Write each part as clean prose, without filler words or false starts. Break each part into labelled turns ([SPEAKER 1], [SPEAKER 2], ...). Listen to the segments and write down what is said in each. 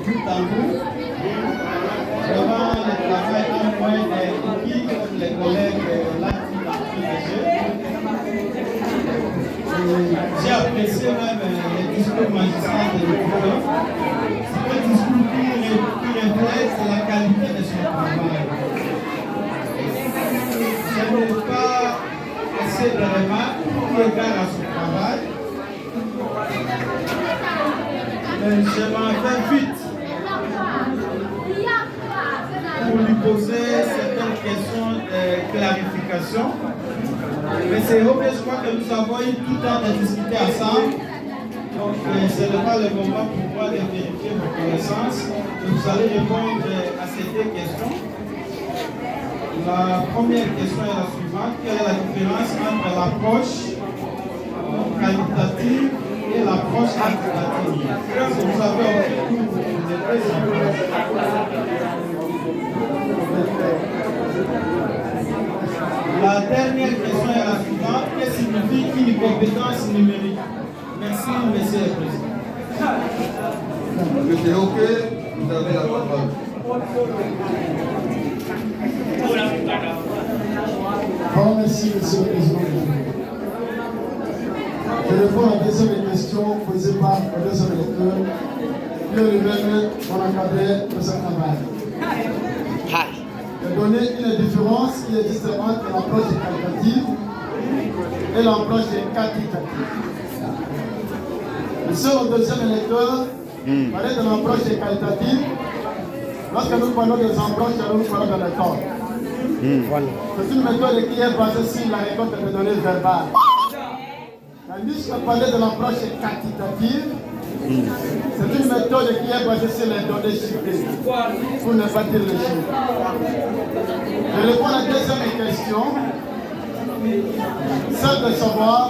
[SPEAKER 1] du tambour. Vraiment, le travail en moins des équipes, comme les collègues là qui ont j'ai apprécié même les discours magistraux de l'auteur. C'est un discours qui reflète la qualité de son travail. Je n'ai pas assez de remarques pour égard à son travail. Mais je m'en vais vite pour lui poser certaines questions de clarification. Mais c'est obvious, je crois que nous avons eu tout le temps de discuter ensemble. Donc, ce n'est pas le moment pour moi de vérifier vos connaissances. Vous allez répondre à ces deux questions. La première question est la suivante. Quelle est la différence entre l'approche qualitative et l'approche quantitative? Si vous avez obtenu des La dernière question est la suivante. Qu'est-ce que signifie une compétence numérique? Merci, Monsieur le Président.
[SPEAKER 2] Monsieur OK, vous avez la parole.
[SPEAKER 3] Bon, merci, Monsieur le Président. Je réponds à la deuxième question posée par le deuxième électeur. Puis lui-même, on encadrait de ce travail. De donner une différence qui existe entre l'approche qualitative et l'approche quantitative. Monsieur le deuxième électeur parlait de l'approche qualitative. Lorsque nous parlons des approches, nous parlons de méthode. C'est une méthode qui est basée sur la récolte de données verbales. Tandis que parler de l'approche quantitative, c'est une méthode qui est basée sur les données chiffrées, pour ne pas dire les chiffres. Je réponds à la deuxième question, celle de savoir,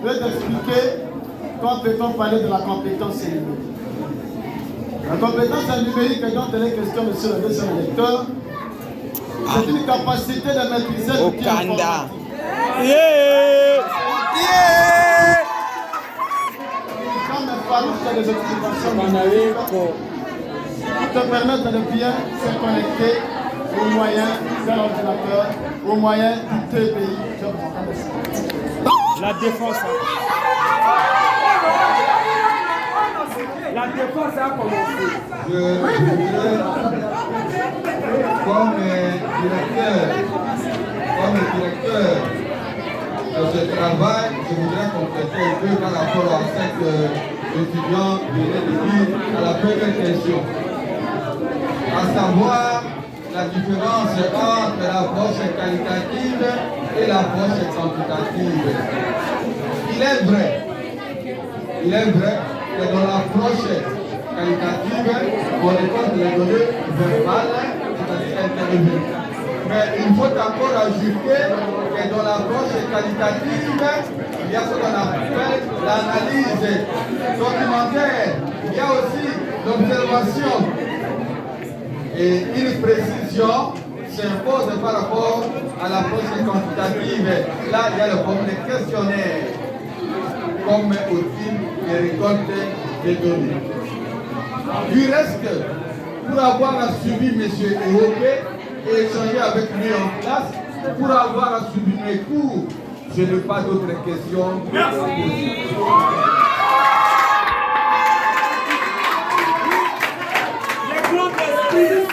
[SPEAKER 3] de t'expliquer quand peut-on parler de la compétence numérique. La compétence numérique dont il est question, monsieur le deuxième électeur, c'est une capacité de maîtriser l'outil informatique. Des occupations pour te permettre de bien se connecter aux moyens de l'ordinateur, aux moyens du TPI.
[SPEAKER 4] La défense. La défense a commencé.
[SPEAKER 2] Je voudrais, comme directeur de ce travail, je voudrais compléter un peu par rapport à cette étudiant venait de dire à la première question, à savoir la différence entre l'approche qualitative et l'approche quantitative. Il est vrai que dans l'approche qualitative, on récolte les données verbales, c'est-à-dire intervenir. Mais il faut encore ajouter que dans l'approche qualitative, il y a ce qu'on appelle l'analyse documentaire. Il y a aussi l'observation. Et une précision s'impose par rapport à l'approche quantitative. Là, il y a le problème des questionnaires comme outil de récolte des données. Du reste, pour avoir suivi M. Ewoke et échanger avec lui en classe, pour avoir suivi mes cours, je n'ai pas d'autres questions.
[SPEAKER 4] Les grands esprits